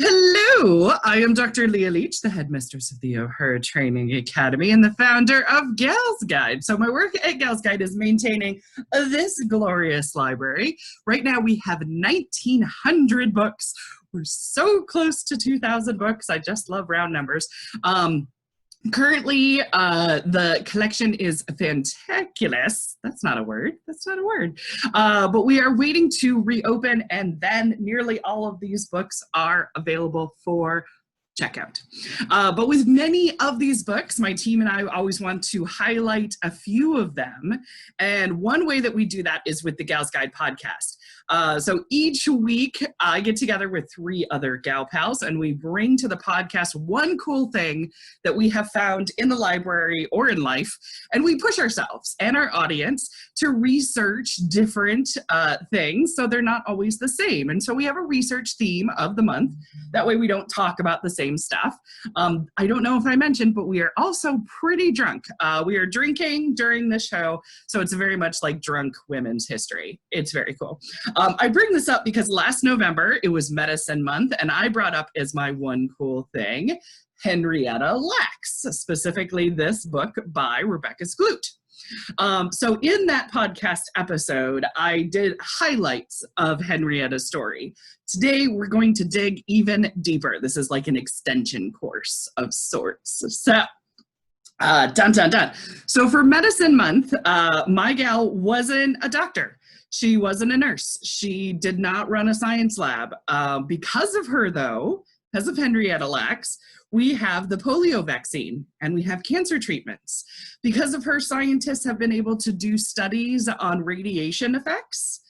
Hello, I am Dr. Leah Leach, the headmistress of the Uhura Training Academy and the founder of Gal's Guide. So my work at Gal's Guide is maintaining this glorious library. Right now we have 1,900 books. We're so close to 2,000 books. I just love round numbers. Currently, the collection is fantaculous. That's not a word. That's not a word. But we are waiting to reopen, and then nearly all of these books are available for checkout. But with many of these books, my team and I always want to highlight a few of them. And one way that we do that is with the Gal's Guide podcast. So each week I get together with 3 other gal pals and we bring to the podcast one cool thing that we have found in the library or in life, and we push ourselves and our audience to research different things so they're not always the same. And so we have a research theme of the month. That way we don't talk about the same stuff. I don't know if I mentioned, but we are also pretty drunk. We are drinking during the show, so it's very much like drunk women's history. It's very cool. I bring this up because last November, it was Medicine Month, and I brought up as my one cool thing, Henrietta Lacks, specifically this book by Rebecca Skloot. So in that podcast episode, I did highlights of Henrietta's story. Today, we're going to dig even deeper. This is like an extension course of sorts. So, dun, dun, dun. So for Medicine Month, my gal wasn't a doctor. She wasn't a nurse. She did not run a science lab. Because of her, though, because of Henrietta Lacks, we have the polio vaccine and we have cancer treatments. Because of her, scientists have been able to do studies on radiation effects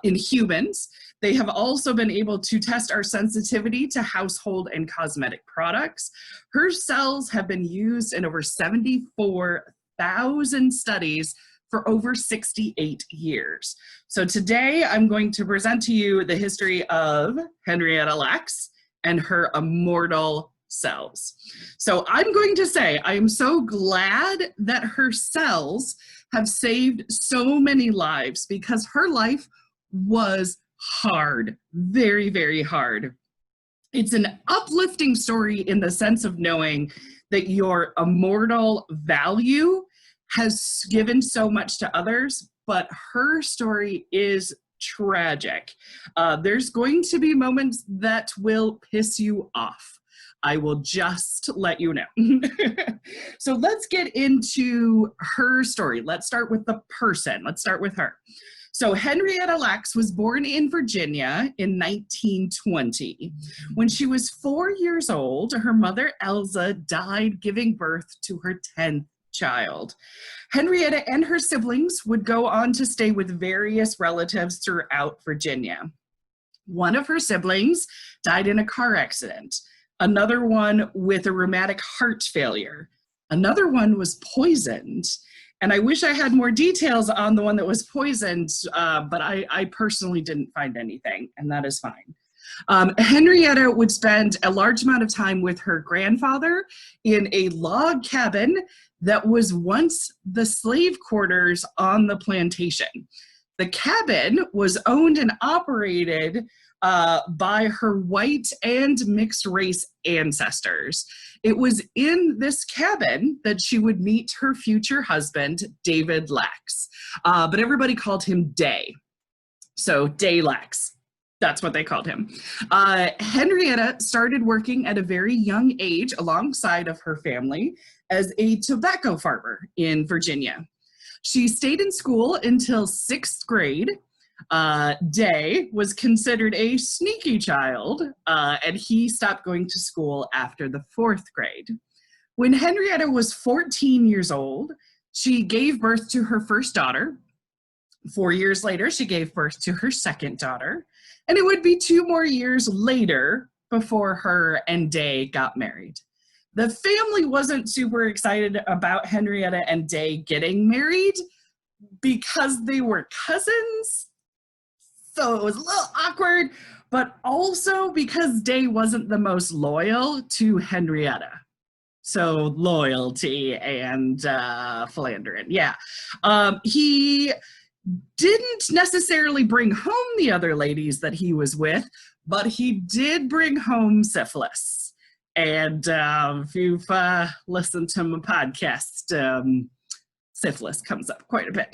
in humans. They have also been able to test our sensitivity to household and cosmetic products. Her cells have been used in over 74,000 studies for over 68 years. So today I'm going to present to you the history of Henrietta Lacks and her immortal cells. So I'm going to say I am so glad that her cells have saved so many lives, because her life was hard, very, very hard. It's an uplifting story in the sense of knowing that your immortal value has given so much to others, but her story is tragic. There's going to be moments that will piss you off. I will just let you know. So let's get into her story. Let's start with the person. Let's start with her. So Henrietta Lacks was born in Virginia in 1920. When she was 4 years old, her mother Elsa died giving birth to her 10th child. Henrietta and her siblings would go on to stay with various relatives throughout Virginia. One of her siblings died in a car accident. Another one with a rheumatic heart failure. Another one was poisoned. And I wish I had more details on the one that was poisoned, but I personally didn't find anything, and that is fine. Henrietta would spend a large amount of time with her grandfather in a log cabin that was once the slave quarters on the plantation. The cabin was owned and operated by her white and mixed race ancestors. It was in this cabin that she would meet her future husband, David Lacks, but everybody called him Day. So Day Lacks. That's what they called him. Henrietta started working at a very young age alongside of her family as a tobacco farmer in Virginia. She stayed in school until 6th grade. Day was considered a sneaky child, and he stopped going to school after the 4th grade. When Henrietta was 14 years old, she gave birth to her first daughter. 4 years later, she gave birth to her second daughter. And it would be 2 more years later before her and Day got married. The family wasn't super excited about Henrietta and Day getting married because they were cousins. So it was a little awkward, but also because Day wasn't the most loyal to Henrietta. So loyalty and philandering, yeah. He didn't necessarily bring home the other ladies that he was with, but he did bring home syphilis. And if you've listened to my podcast, syphilis comes up quite a bit.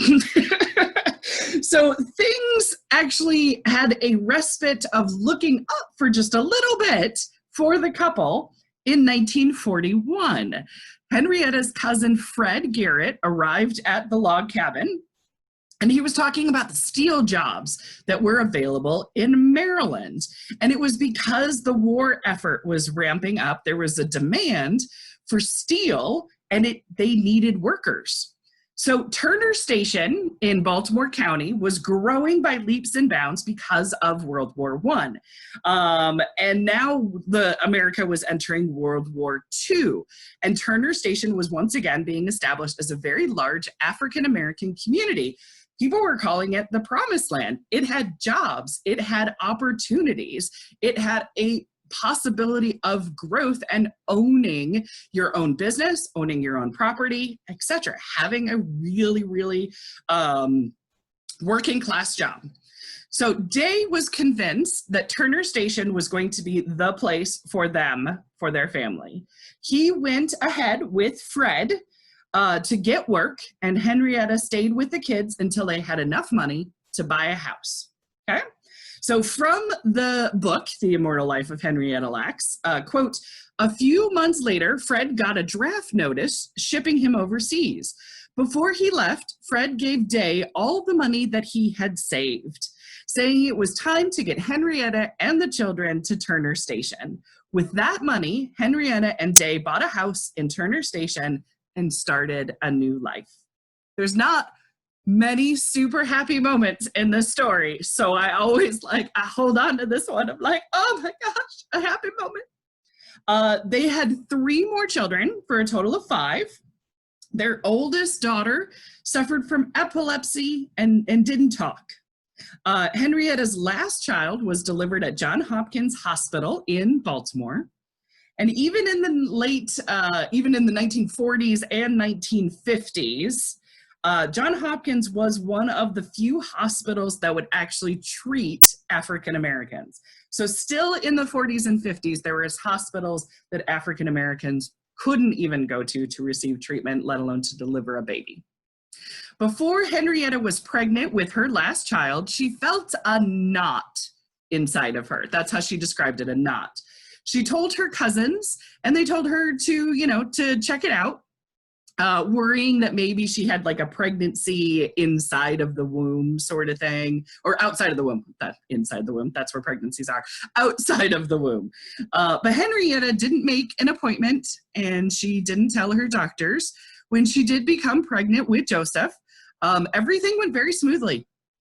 So things actually had a respite of looking up for just a little bit for the couple in 1941. Henrietta's cousin Fred Garrett arrived at the log cabin, and he was talking about the steel jobs that were available in Maryland. And it was because the war effort was ramping up. There was a demand for steel, and they needed workers. So Turner Station in Baltimore County was growing by leaps and bounds because of World War I. And now America was entering World War II. And Turner Station was once again being established as a very large African-American community. People were calling it the Promised Land. It had jobs, it had opportunities, it had a possibility of growth and owning your own business, owning your own property, etc. Having a really, really working class job. So Day was convinced that Turner Station was going to be the place for them, for their family. He went ahead with Fred to get work, and Henrietta stayed with the kids until they had enough money to buy a house. Okay? So from the book, The Immortal Life of Henrietta Lacks, quote, a few months later, Fred got a draft notice shipping him overseas. Before he left, Fred gave Day all the money that he had saved, saying it was time to get Henrietta and the children to Turner Station. With that money, Henrietta and Day bought a house in Turner Station and started a new life. There's not many super happy moments in this story, so I always I hold on to this one. I'm like, oh my gosh, a happy moment. They had 3 more children for a total of 5. Their oldest daughter suffered from epilepsy and didn't talk. Henrietta's last child was delivered at Johns Hopkins Hospital in Baltimore. And even in the even in the 1940s and 1950s, Johns Hopkins was one of the few hospitals that would actually treat African Americans. So still in the 40s and 50s, there was hospitals that African Americans couldn't even go to receive treatment, let alone to deliver a baby. Before Henrietta was pregnant with her last child, she felt a knot inside of her. That's how she described it, a knot. She told her cousins, and they told her to check it out, worrying that maybe she had like a pregnancy inside of the womb sort of thing, or outside of the womb, not inside the womb, that's where pregnancies are, outside of the womb. But Henrietta didn't make an appointment, and she didn't tell her doctors. When she did become pregnant with Joseph, everything went very smoothly.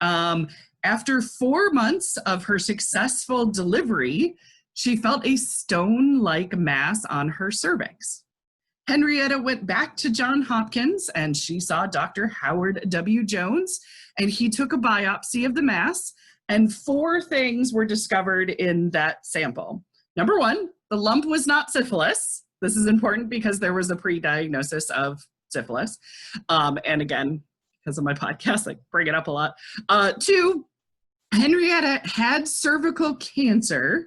After 4 months of her successful delivery, she felt a stone-like mass on her cervix. Henrietta went back to Johns Hopkins, and she saw Dr. Howard W. Jones, and he took a biopsy of the mass, and 4 things were discovered in that sample. Number 1, the lump was not syphilis. This is important because there was a pre-diagnosis of syphilis. And again, because of my podcast, I bring it up a lot. 2, Henrietta had cervical cancer.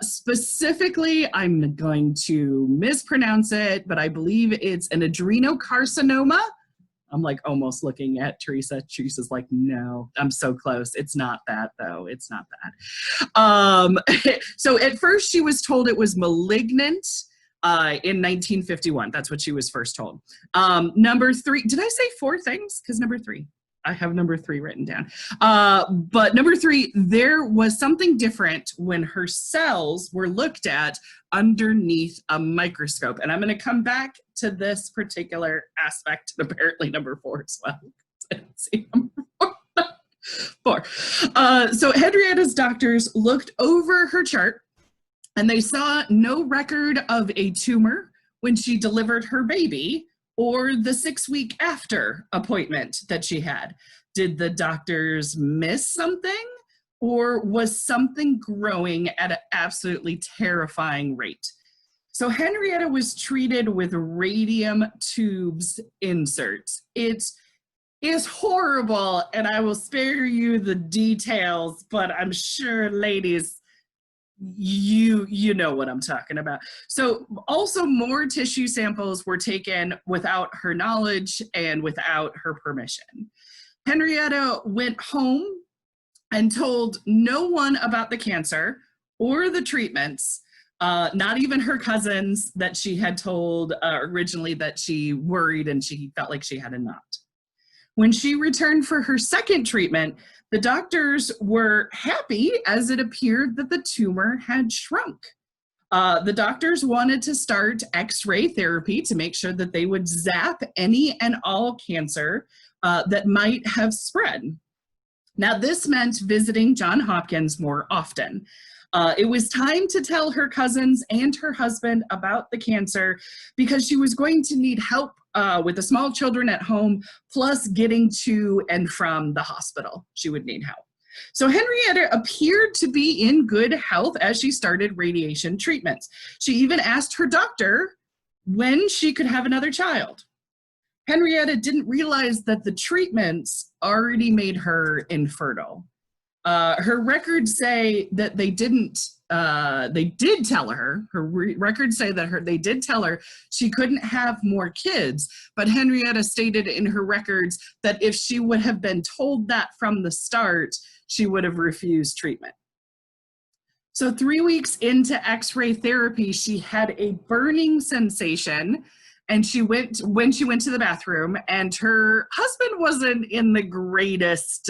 Specifically, I'm going to mispronounce it, but I believe it's an adrenocarcinoma. I'm like almost looking at Teresa. Teresa's like, no, I'm so close. It's not that though. It's not that. So at first she was told it was malignant in 1951. That's what she was first told. Number 3, did I say 4 things? Because number 3. I have number 3 written down. But number 3, there was something different when her cells were looked at underneath a microscope. And I'm going to come back to this particular aspect, and apparently number 4 as well. See, number 4. So Henrietta's doctors looked over her chart, and they saw no record of a tumor when she delivered her baby, or the 6-week after appointment that she had. Did the doctors miss something, or was something growing at an absolutely terrifying rate? So Henrietta was treated with radium tubes inserts. It's is horrible, and I will spare you the details, but I'm sure, ladies, you know what I'm talking about. So also more tissue samples were taken without her knowledge and without her permission. Henrietta went home and told no one about the cancer or the treatments, not even her cousins that she had told originally that she worried and she felt like she had a knot. When she returned for her second treatment, the doctors were happy as it appeared that the tumor had shrunk. The doctors wanted to start X-ray therapy to make sure that they would zap any and all cancer that might have spread. Now, this meant visiting Johns Hopkins more often. It was time to tell her cousins and her husband about the cancer because she was going to need help with the small children at home, plus getting to and from the hospital. She would need help. So Henrietta appeared to be in good health as she started radiation treatments. She even asked her doctor when she could have another child. Henrietta didn't realize that the treatments already made her infertile. Her records say that they did tell her, records say that they did tell her she couldn't have more kids, but Henrietta stated in her records that if she would have been told that from the start, she would have refused treatment. So 3 weeks into X-ray therapy, she had a burning sensation, and when she went to the bathroom, and her husband wasn't in the greatest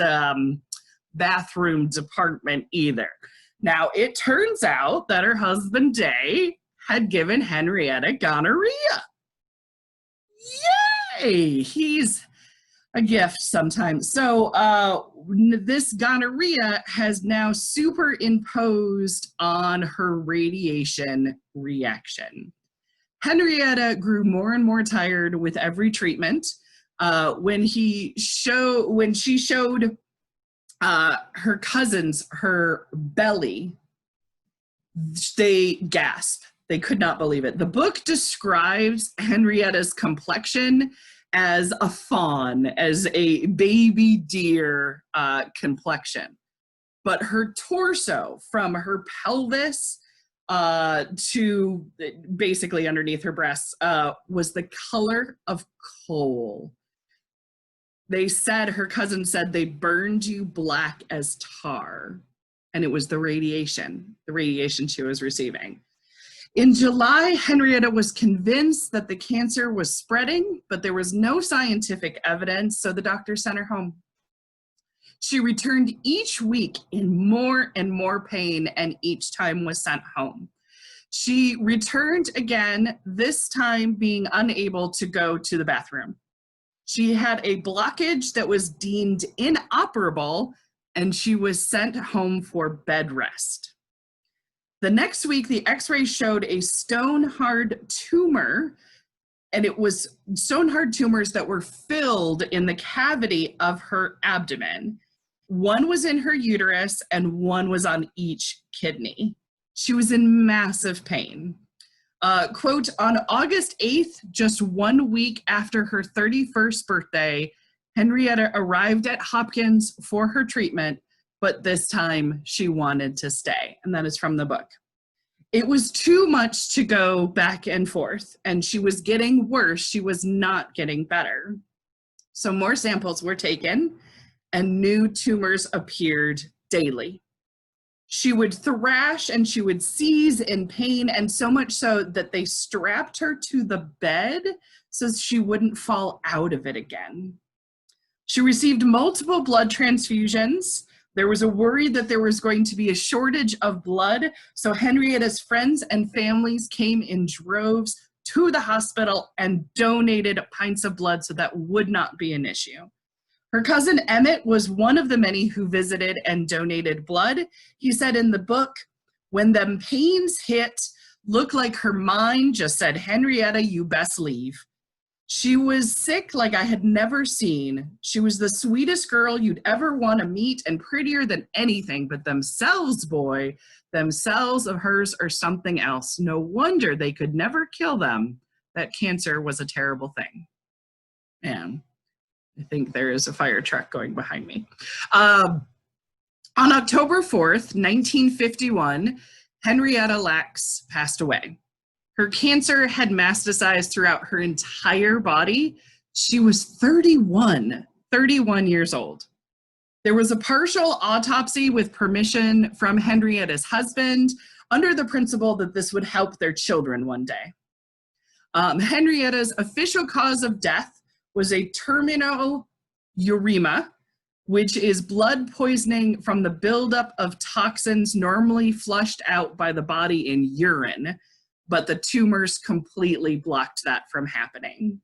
bathroom department either. Now, it turns out that her husband, Day, had given Henrietta gonorrhea. Yay! He's a gift sometimes. So this gonorrhea has now superimposed on her radiation reaction. Henrietta grew more and more tired with every treatment. When she showed her cousins her belly, they gasped. They could not believe it. The book describes Henrietta's complexion as a fawn, as a baby deer complexion. But her torso, from her pelvis to basically underneath her breasts, was the color of coal. They said, her cousin said, they burned you black as tar. And it was the radiation she was receiving. In July, Henrietta was convinced that the cancer was spreading, but there was no scientific evidence, so the doctor sent her home. She returned each week in more and more pain, and each time was sent home. She returned again, this time being unable to go to the bathroom. She had a blockage that was deemed inoperable, and she was sent home for bed rest. The next week, the x-ray showed a stone-hard tumor, and it was stone-hard tumors that were filled in the cavity of her abdomen. One was in her uterus, and one was on each kidney. She was in massive pain. Quote, on August 8th, just 1 week after her 31st birthday, Henrietta arrived at Hopkins for her treatment, but this time she wanted to stay. And that is from the book. It was too much to go back and forth, and she was getting worse. She was not getting better. So more samples were taken, and new tumors appeared daily. She would thrash and she would seize in pain, and so much so that they strapped her to the bed so she wouldn't fall out of it again. She received multiple blood transfusions. There was a worry that there was going to be a shortage of blood, so Henrietta's friends and families came in droves to the hospital and donated pints of blood so that would not be an issue. Her cousin Emmett was one of the many who visited and donated blood. He said in the book, when them pains hit, looked like her mind just said, Henrietta, you best leave. She was sick like I had never seen. She was the sweetest girl you'd ever want to meet and prettier than anything, but them cells, boy, them cells of hers are something else. No wonder they could never kill them. That cancer was a terrible thing. And I think there is a fire truck going behind me. On October 4th, 1951, Henrietta Lacks passed away. Her cancer had metastasized throughout her entire body. She was 31 years old. There was a partial autopsy with permission from Henrietta's husband under the principle that this would help their children one day. Henrietta's official cause of death was a terminal uremia, which is blood poisoning from the buildup of toxins normally flushed out by the body in urine, but the tumors completely blocked that from happening.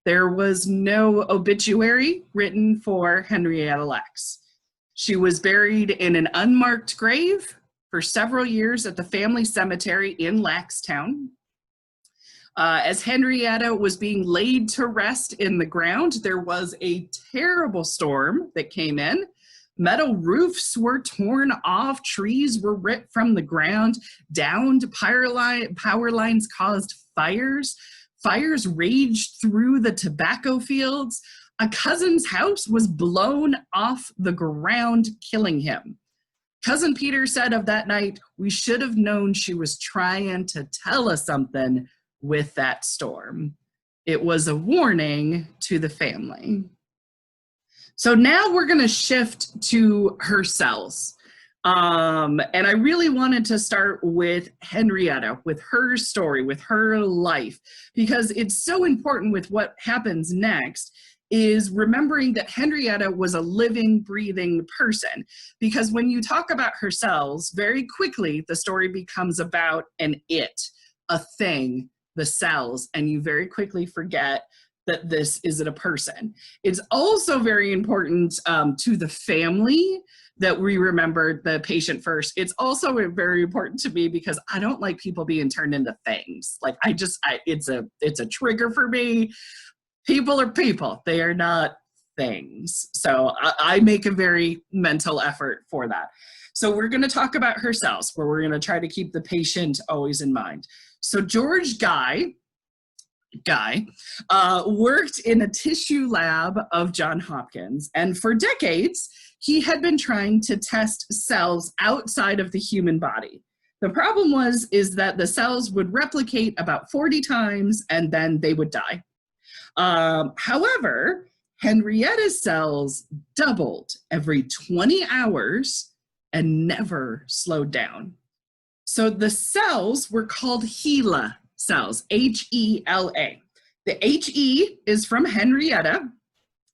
There was no obituary written for Henrietta Lacks. She was buried in an unmarked grave for several years at the family cemetery in Lackstown. As Henrietta was being laid to rest in the ground, there was a terrible storm that came in. Metal roofs were torn off, trees were ripped from the ground, downed power lines caused fires. Fires raged through the tobacco fields. A cousin's house was blown off the ground, killing him. Cousin Peter said of that night, "We should have known she was trying to tell us something with that storm." It was a warning to the family. So now we're going to shift to her cells. And I really wanted to start with Henrietta, with her story, with her life, because it's so important with what happens next is remembering that Henrietta was a living, breathing person. Because when you talk about her cells, very quickly, the story becomes about an it, a thing, the cells, and you very quickly forget that this isn't a person. It's also very important to the family that we remember the patient first. It's also very important to me because I don't like people being turned into things. Like it's a trigger for me. People are people, they are not things. So I make a very mental effort for that. So we're gonna talk about her cells, where we're gonna try to keep the patient always in mind. So George Guy worked in a tissue lab of Johns Hopkins, and for decades, he had been trying to test cells outside of the human body. The problem is that the cells would replicate about 40 times and then they would die. However, Henrietta's cells doubled every 20 hours and never slowed down. So the cells were called Hela cells, H-E-L-A. The H-E is from Henrietta.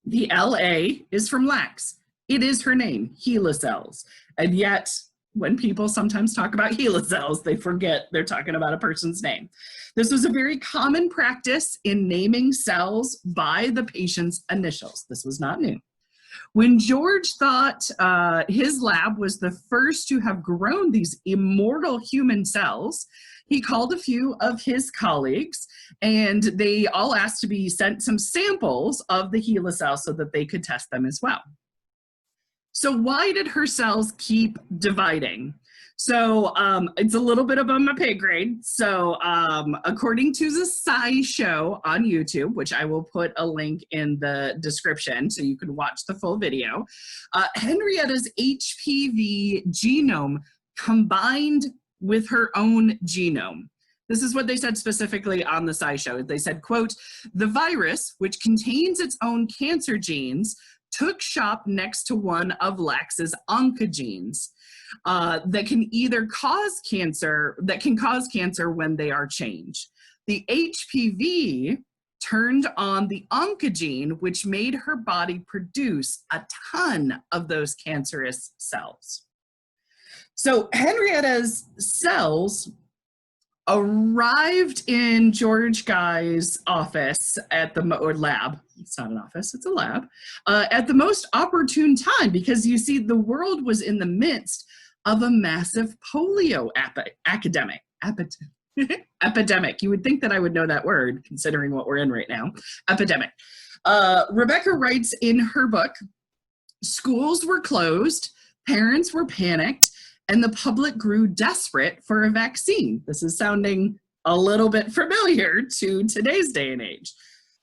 The L-A is from Lacks. It is her name, Hela cells. And yet, when people sometimes talk about Hela cells, they forget they're talking about a person's name. This was a very common practice in naming cells by the patient's initials. This was not new. When George thought his lab was the first to have grown these immortal human cells, he called a few of his colleagues, and they all asked to be sent some samples of the Hela cells so that they could test them as well. So why did her cells keep dividing? So it's a little bit above my pay grade. So according to the SciShow on YouTube, which I will put a link in the description so you can watch the full video, Henrietta's HPV genome combined with her own genome. This is what they said specifically on the SciShow. They said, quote, "The virus, which contains its own cancer genes, took shop next to one of Lax's oncogenes that can cause cancer when they are changed. The HPV turned on the oncogene, which made her body produce a ton of those cancerous cells." So Henrietta's cells arrived in George Guy's office or lab. It's not an office, it's a lab, at the most opportune time, because you see, the world was in the midst of a massive polio epidemic. You would think that I would know that word, considering what we're in right now. Epidemic. Rebecca writes in her book, "Schools were closed, parents were panicked, and the public grew desperate for a vaccine." This is sounding a little bit familiar to today's day and age.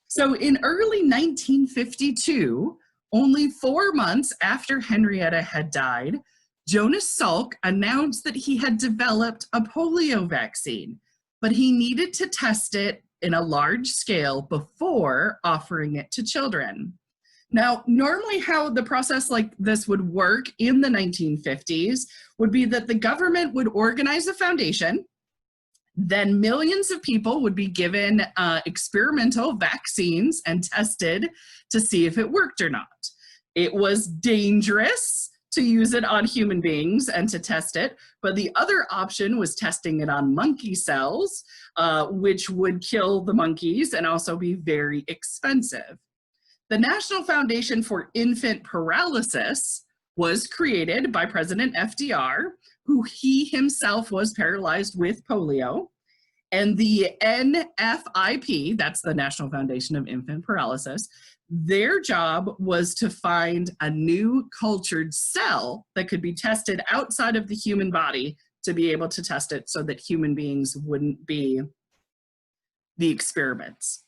So in early 1952, only 4 months after Henrietta had died, Jonas Salk announced that he had developed a polio vaccine, but he needed to test it in a large scale before offering it to children. Now, normally how the process like this would work in the 1950s would be that the government would organize a foundation, then millions of people would be given experimental vaccines and tested to see if it worked or not. It was dangerous to use it on human beings and to test it, but the other option was testing it on monkey cells, which would kill the monkeys and also be very expensive. The National Foundation for Infant Paralysis was created by President FDR, who he himself was paralyzed with polio. And the NFIP, that's the National Foundation of Infant Paralysis, their job was to find a new cultured cell that could be tested outside of the human body to be able to test it so that human beings wouldn't be the experiments.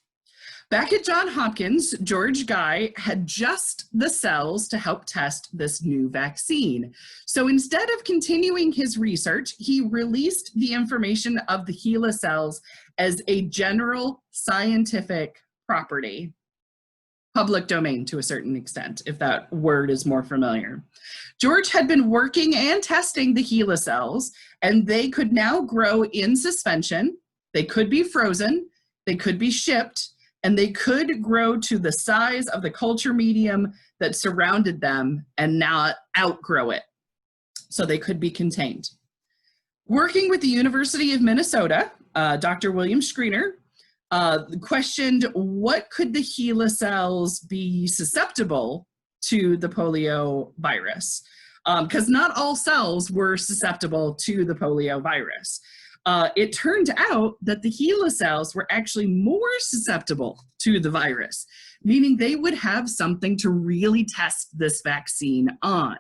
Back at Johns Hopkins, George Guy had just the cells to help test this new vaccine. So instead of continuing his research, he released the information of the Hela cells as a general scientific property, public domain to a certain extent, if that word is more familiar. George had been working and testing the Hela cells, and they could now grow in suspension. They could be frozen, they could be shipped, and they could grow to the size of the culture medium that surrounded them and not outgrow it. So they could be contained. Working with the University of Minnesota, Dr. William Screener questioned what could the Hela cells be susceptible to the polio virus, because not all cells were susceptible to the polio virus. It turned out that the Hela cells were actually more susceptible to the virus, meaning they would have something to really test this vaccine on.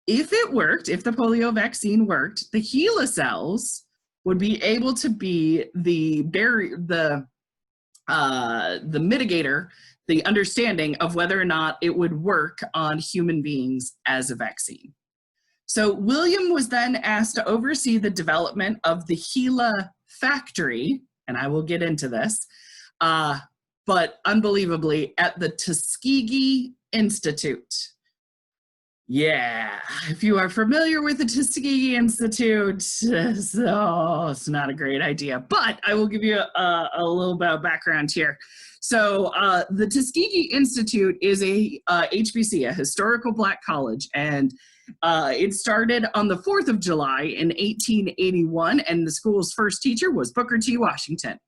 If it worked, if the polio vaccine worked, the Hela cells would be able to be the mitigator, the understanding of whether or not it would work on human beings as a vaccine. So William was then asked to oversee the development of the Hela factory, and I will get into this, but unbelievably at the Tuskegee Institute. Yeah, if you are familiar with the Tuskegee Institute, it's not a great idea, but I will give you a little bit of background here. So the Tuskegee Institute is a HBC, a historical Black college, and it started on the 4th of July in 1881, and the school's first teacher was Booker T. Washington.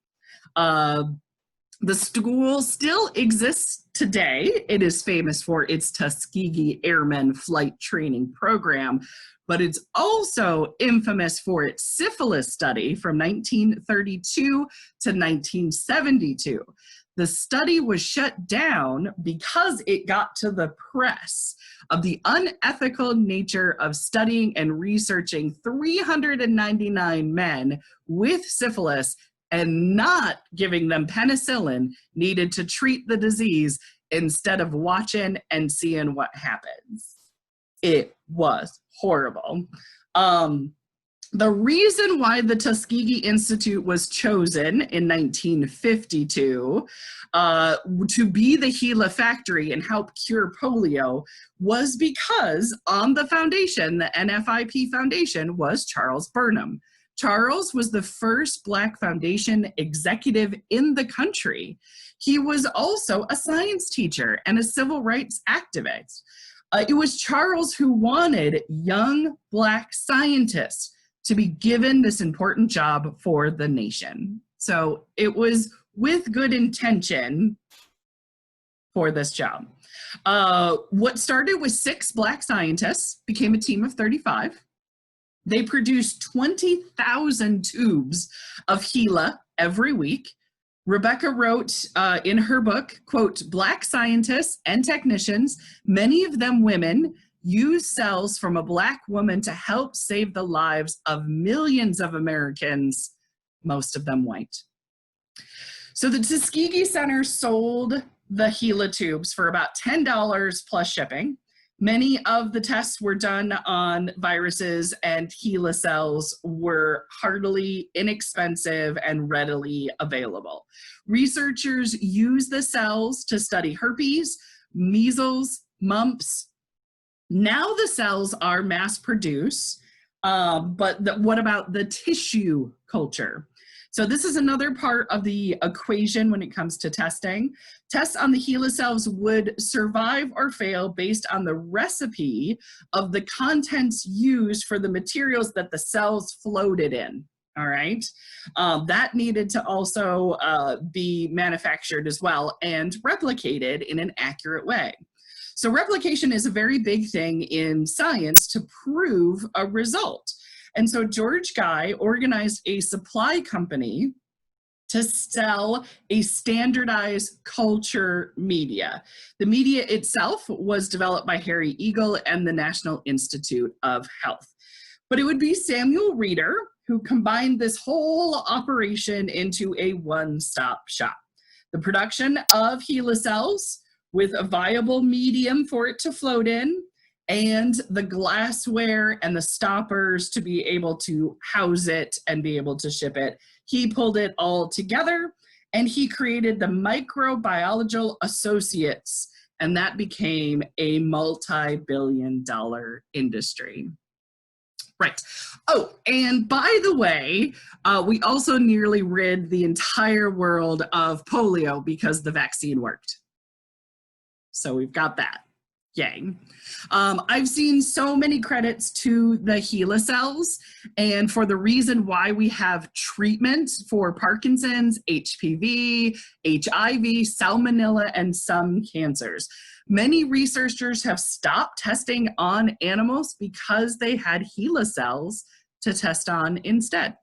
The school still exists today. It is famous for its Tuskegee Airmen Flight Training Program, but it's also infamous for its syphilis study from 1932 to 1972. The study was shut down because it got to the press of the unethical nature of studying and researching 399 men with syphilis and not giving them penicillin needed to treat the disease instead of watching and seeing what happens. It was horrible. The reason why the Tuskegee Institute was chosen in 1952 to be the Hela factory and help cure polio was because on the foundation, the NFIP Foundation, was Charles Burnham. Charles was the first Black foundation executive in the country. He was also a science teacher and a civil rights activist. It was Charles who wanted young Black scientists to be given this important job for the nation. So it was with good intention for this job. What started with 6 Black scientists became a team of 35. They produced 20,000 tubes of Hela every week. Rebecca wrote in her book, quote, Black scientists and technicians, many of them women, use cells from a Black woman to help save the lives of millions of Americans, most of them white. So the Tuskegee Center sold the Hela tubes for about $10 plus shipping. Many of the tests were done on viruses, and Hela cells were heartily inexpensive and readily available. Researchers used the cells to study herpes, measles, mumps. Now the cells are mass produced, but what about the tissue culture? So this is another part of the equation when it comes to testing. Tests on the Hela cells would survive or fail based on the recipe of the contents used for the materials that the cells floated in, all right? That needed to also be manufactured as well and replicated in an accurate way. So replication is a very big thing in science to prove a result. And so George Guy organized a supply company to sell a standardized culture media. The media itself was developed by Harry Eagle and the National Institute of Health. But it would be Samuel Reeder who combined this whole operation into a one-stop shop. The production of Hela cells with a viable medium for it to float in, and the glassware and the stoppers to be able to house it and be able to ship it. He pulled it all together, and he created the Microbiological Associates, and that became a multi-billion-dollar industry. Right. Oh, and by the way, we also nearly rid the entire world of polio because the vaccine worked. So we've got that. Yay. I've seen so many credits to the Hela cells and for the reason why we have treatment for Parkinson's, HPV, HIV, salmonella, and some cancers. Many researchers have stopped testing on animals because they had Hela cells to test on instead.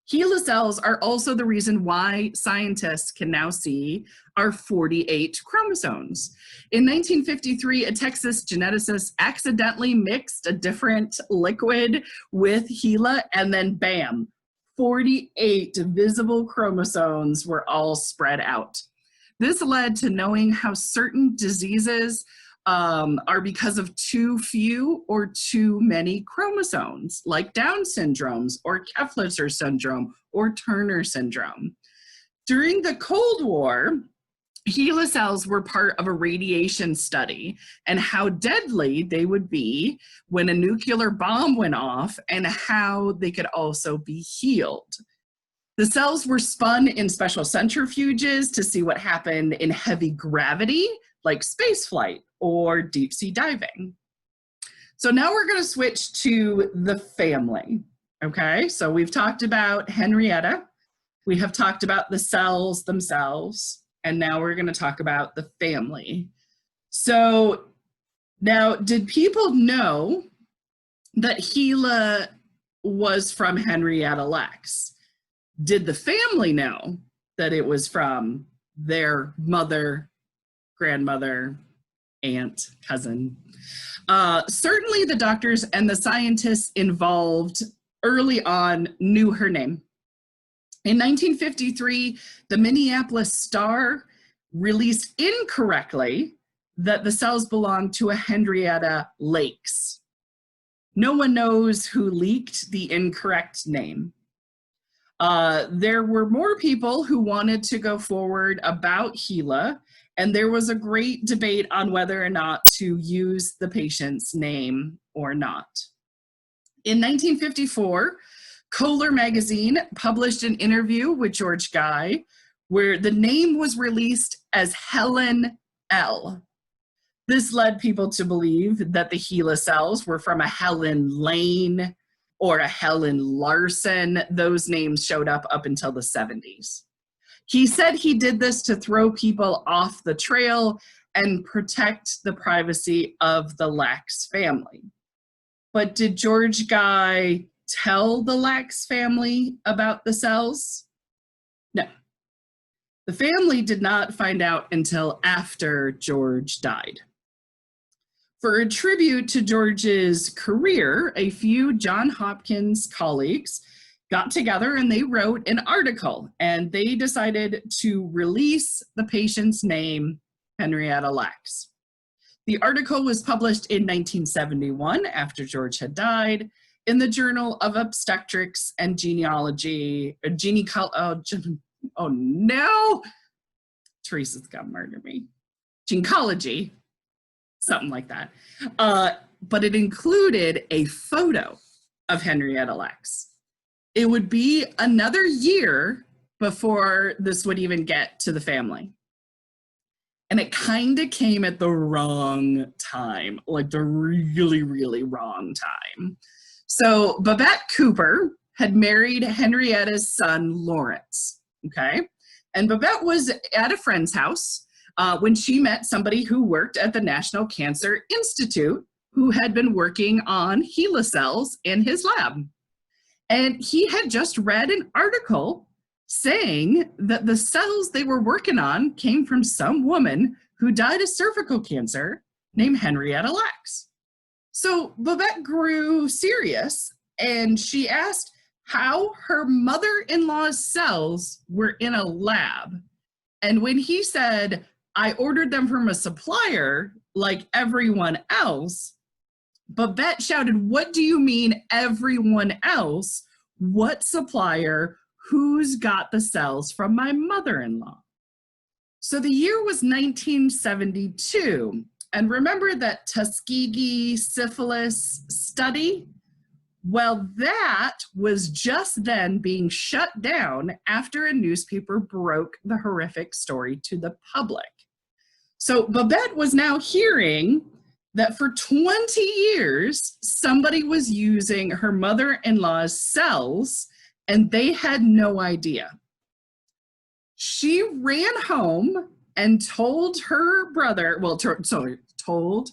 Hela cells are also the reason why scientists can now see our 48 chromosomes. In 1953, a Texas geneticist accidentally mixed a different liquid with Hela, and then bam, 48 visible chromosomes were all spread out. This led to knowing how certain diseases are because of too few or too many chromosomes, like Down syndromes or Kefauver syndrome or Turner syndrome. During the Cold War, Hela cells were part of a radiation study and how deadly they would be when a nuclear bomb went off and how they could also be healed. The cells were spun in special centrifuges to see what happened in heavy gravity, like spaceflight or deep sea diving. So now we're going to switch to the family. Okay, so we've talked about Henrietta, we have talked about the cells themselves, and now we're going to talk about the family. So now, did people know that Hela was from Henrietta Lacks? Did the family know that it was from their mother, grandmother, aunt, cousin? Certainly the doctors and the scientists involved early on knew her name. In 1953, the Minneapolis Star released incorrectly that the cells belonged to a Henrietta Lakes. No one knows who leaked the incorrect name. There were more people who wanted to go forward about Hela, and there was a great debate on whether or not to use the patient's name or not. In 1954, Kohler magazine published an interview with George Guy where the name was released as Helen L. This led people to believe that the Hela cells were from a Helen Lane or a Helen Larson. Those names showed up until the 70s. He said he did this to throw people off the trail and protect the privacy of the Lacks family. But did George Guy tell the Lacks family about the cells? No. The family did not find out until after George died. For a tribute to George's career, a few Johns Hopkins colleagues got together and they wrote an article, and they decided to release the patient's name, Henrietta Lacks. The article was published in 1971 after George had died in the Journal of Obstetrics and Genealogy. Oh no! Teresa's gonna murder me. Gynecology, something like that. But it included a photo of Henrietta Lacks. It would be another year before this would even get to the family. And it kind of came at the wrong time, like the really, really wrong time. So Babette Cooper had married Henrietta's son, Lawrence, okay? And Babette was at a friend's house when she met somebody who worked at the National Cancer Institute, who had been working on Hela cells in his lab. And he had just read an article saying that the cells they were working on came from some woman who died of cervical cancer named Henrietta Lacks. So Babette grew serious, and she asked how her mother-in-law's cells were in a lab. And when he said, I ordered them from a supplier like everyone else, Babette shouted, what do you mean everyone else? What supplier? Who's got the cells from my mother-in-law? So the year was 1972. And remember that Tuskegee syphilis study? Well, that was just then being shut down after a newspaper broke the horrific story to the public. So Babette was now hearing that for 20 years, somebody was using her mother-in-law's cells, and they had no idea. She ran home and told her brother, told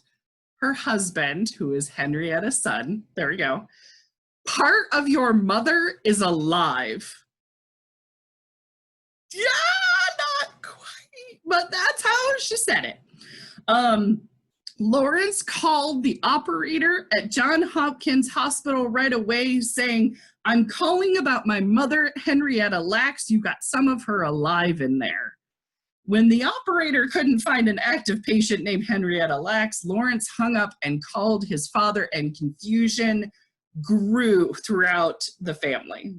her husband, who is Henrietta's son, there we go, part of your mother is alive. Yeah, not quite, but that's how she said it. Lawrence called the operator at Johns Hopkins Hospital right away saying, I'm calling about my mother, Henrietta Lacks. You got some of her alive in there. When the operator couldn't find an active patient named Henrietta Lacks, Lawrence hung up and called his father, and confusion grew throughout the family.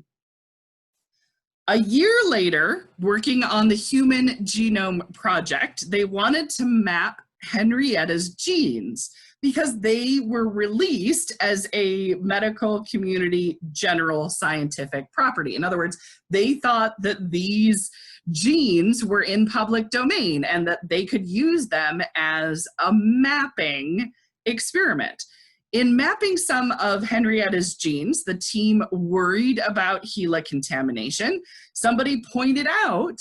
A year later, working on the Human Genome Project, they wanted to map Henrietta's genes because they were released as a medical community general scientific property. In other words, they thought that these genes were in public domain and that they could use them as a mapping experiment. In mapping some of Henrietta's genes, the team worried about Hela contamination. Somebody pointed out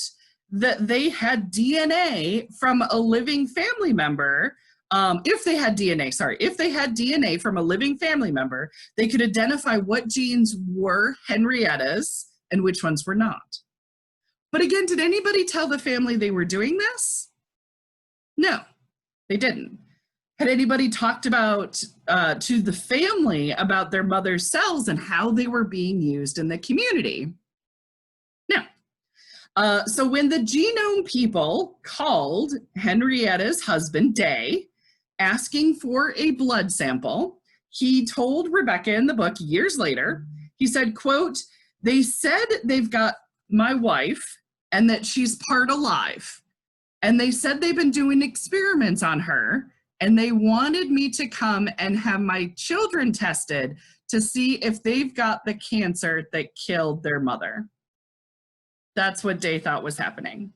that they had DNA from a living family member. If they had DNA from a living family member, they could identify what genes were Henrietta's and which ones were not. But again, did anybody tell the family they were doing this? No, they didn't. Had anybody talked about to the family about their mother's cells and how they were being used in the community? No. So when the genome people called Henrietta's husband, Day, asking for a blood sample, he told Rebecca in the book years later, he said, quote, they said they've got my wife and that she's part alive. And they said they've been doing experiments on her, and they wanted me to come and have my children tested to see if they've got the cancer that killed their mother. That's what Day thought was happening.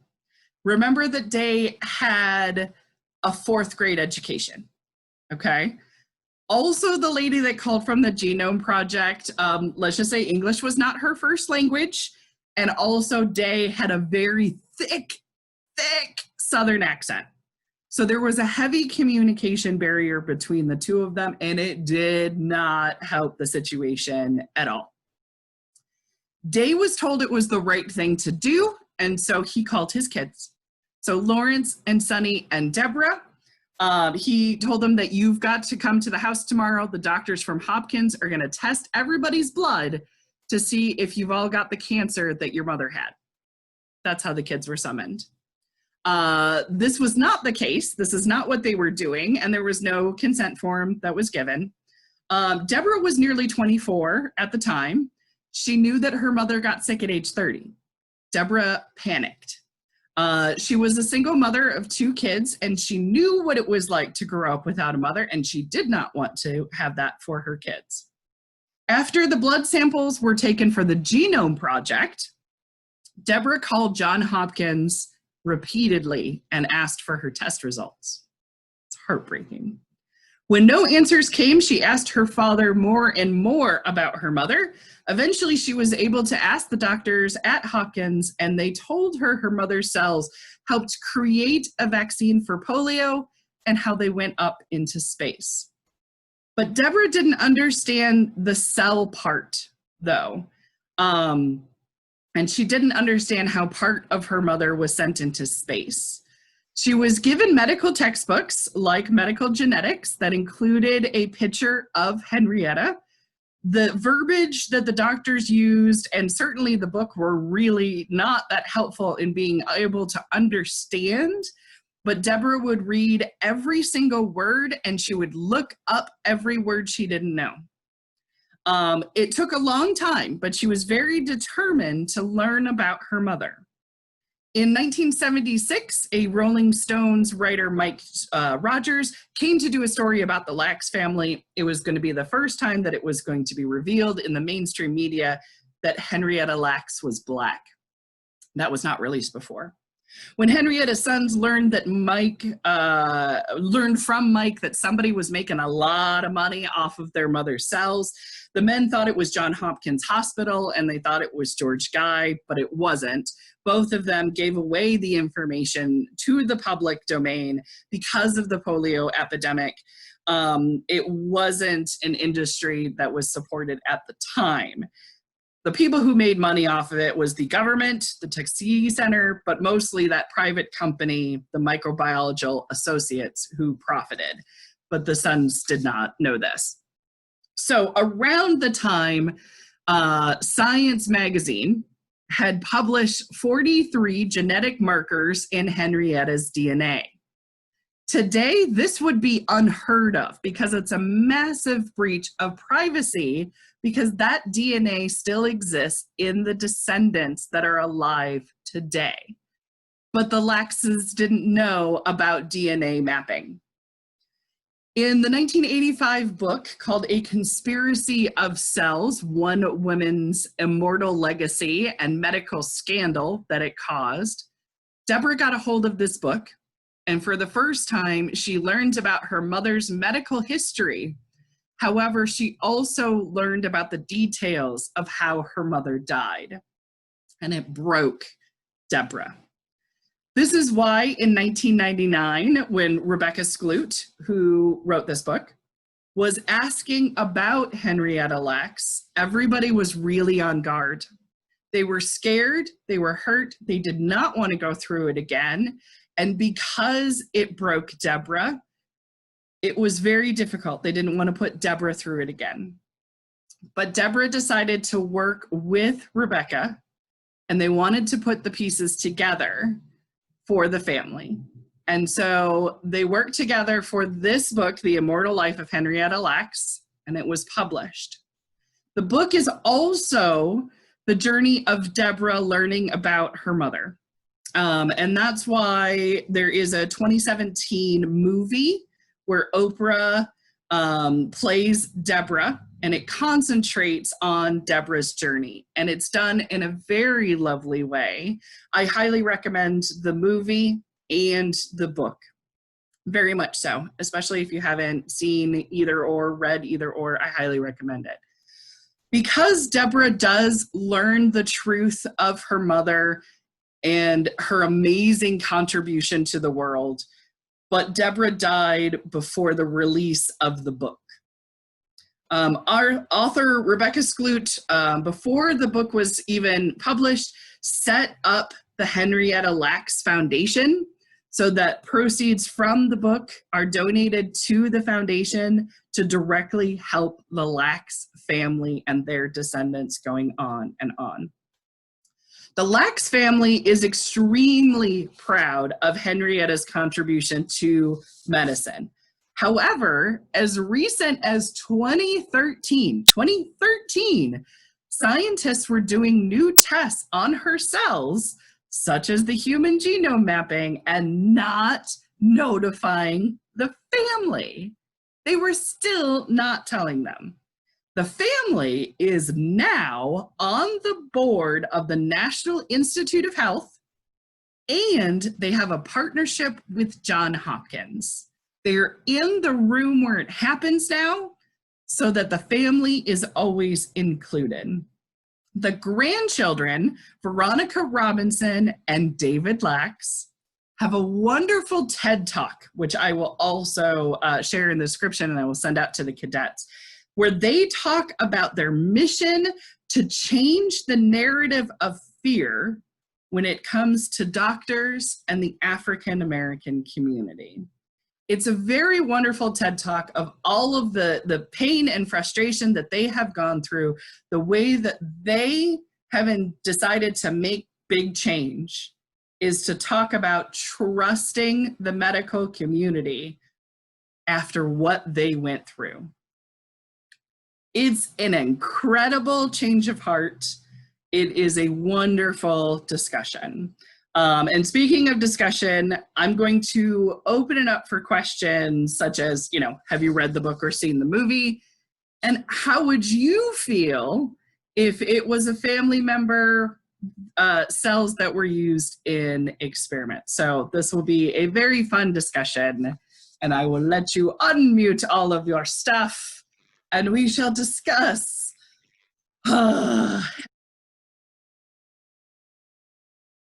Remember that Day had a 4th grade education, okay? Also, the lady that called from the Genome Project, let's just say English was not her first language, and also Day had a very thick Southern accent. So there was a heavy communication barrier between the two of them, and it did not help the situation at all. Day was told it was the right thing to do, and so he called his kids. So Lawrence and Sonny and Deborah, he told them that you've got to come to the house tomorrow. The doctors from Hopkins are going to test everybody's blood to see if you've all got the cancer that your mother had. That's how the kids were summoned. This was not the case. This is not what they were doing, and there was no consent form that was given. Deborah was nearly 24 at the time. She knew that her mother got sick at age 30. Deborah panicked. She was a single mother of 2 kids, and she knew what it was like to grow up without a mother, and she did not want to have that for her kids. After the blood samples were taken for the Genome Project, Deborah called Johns Hopkins repeatedly and asked for her test results. It's heartbreaking. When no answers came, she asked her father more and more about her mother. Eventually, she was able to ask the doctors at Hopkins, and they told her her mother's cells helped create a vaccine for polio and how they went up into space. But Deborah didn't understand the cell part, though. And she didn't understand how part of her mother was sent into space. She was given medical textbooks like medical genetics that included a picture of Henrietta. The verbiage that the doctors used, and certainly the book, were really not that helpful in being able to understand, but Deborah would read every single word and she would look up every word she didn't know. It took a long time, but she was very determined to learn about her mother. In 1976, a Rolling Stones writer, Mike Rogers, came to do a story about the Lacks family. It was going to be the first time that it was going to be revealed in the mainstream media that Henrietta Lacks was Black. That was not released before. When Henrietta's sons learned that learned from Mike that somebody was making a lot of money off of their mother's cells, the men thought it was Johns Hopkins Hospital and they thought it was George Guy, but it wasn't. Both of them gave away the information to the public domain because of the polio epidemic. It wasn't an industry that was supported at the time. The people who made money off of it was the government, the Tuskegee Center, but mostly that private company, the Microbiological Associates, who profited. But the sons did not know this. So around the time Science magazine had published 43 genetic markers in Henrietta's DNA. Today, this would be unheard of because it's a massive breach of privacy, because that DNA still exists in the descendants that are alive today. But the Laxes didn't know about DNA mapping. In the 1985 book called A Conspiracy of Cells, One Woman's Immortal Legacy and Medical Scandal That It Caused, Deborah got a hold of this book, and for the first time, she learned about her mother's medical history. However, she also learned about the details of how her mother died, and it broke Deborah. This is why in 1999, when Rebecca Skloot, who wrote this book, was asking about Henrietta Lacks, everybody was really on guard. They were scared, they were hurt, they did not want to go through it again. And because it broke Deborah, it was very difficult. They didn't want to put Deborah through it again. But Deborah decided to work with Rebecca, and they wanted to put the pieces together for the family. And so they worked together for this book, The Immortal Life of Henrietta Lacks, and it was published. The book is also the journey of Deborah learning about her mother. And that's why there is a 2017 movie where Oprah plays Deborah, and it concentrates on Deborah's journey. And it's done in a very lovely way. I highly recommend the movie and the book, very much so, especially if you haven't seen either or, read either or, I highly recommend it. Because Deborah does learn the truth of her mother and her amazing contribution to the world, but Deborah died before the release of the book. Our author, Rebecca Skloot, before the book was even published, set up the Henrietta Lacks Foundation so that proceeds from the book are donated to the foundation to directly help the Lax family and their descendants going on and on. The Lax family is extremely proud of Henrietta's contribution to medicine. However, as recent as 2013, scientists were doing new tests on her cells, such as the human genome mapping, and not notifying the family. They were still not telling them. The family is now on the board of the National Institute of Health, and they have a partnership with Johns Hopkins. They're in the room where it happens now, so that the family is always included. The grandchildren, Veronica Robinson and David Lax, have a wonderful TED Talk, which I will also share in the description and I will send out to the cadets, where they talk about their mission to change the narrative of fear when it comes to doctors and the African American community. It's a very wonderful TED Talk of all of the pain and frustration that they have gone through, the way that they have decided to make big change is to talk about trusting the medical community after what they went through. It's an incredible change of heart. It is a wonderful discussion. And speaking of discussion, I'm going to open it up for questions such as, have you read the book or seen the movie? And how would you feel if it was a family member cells that were used in experiments? So this will be a very fun discussion, and I will let you unmute all of your stuff and we shall discuss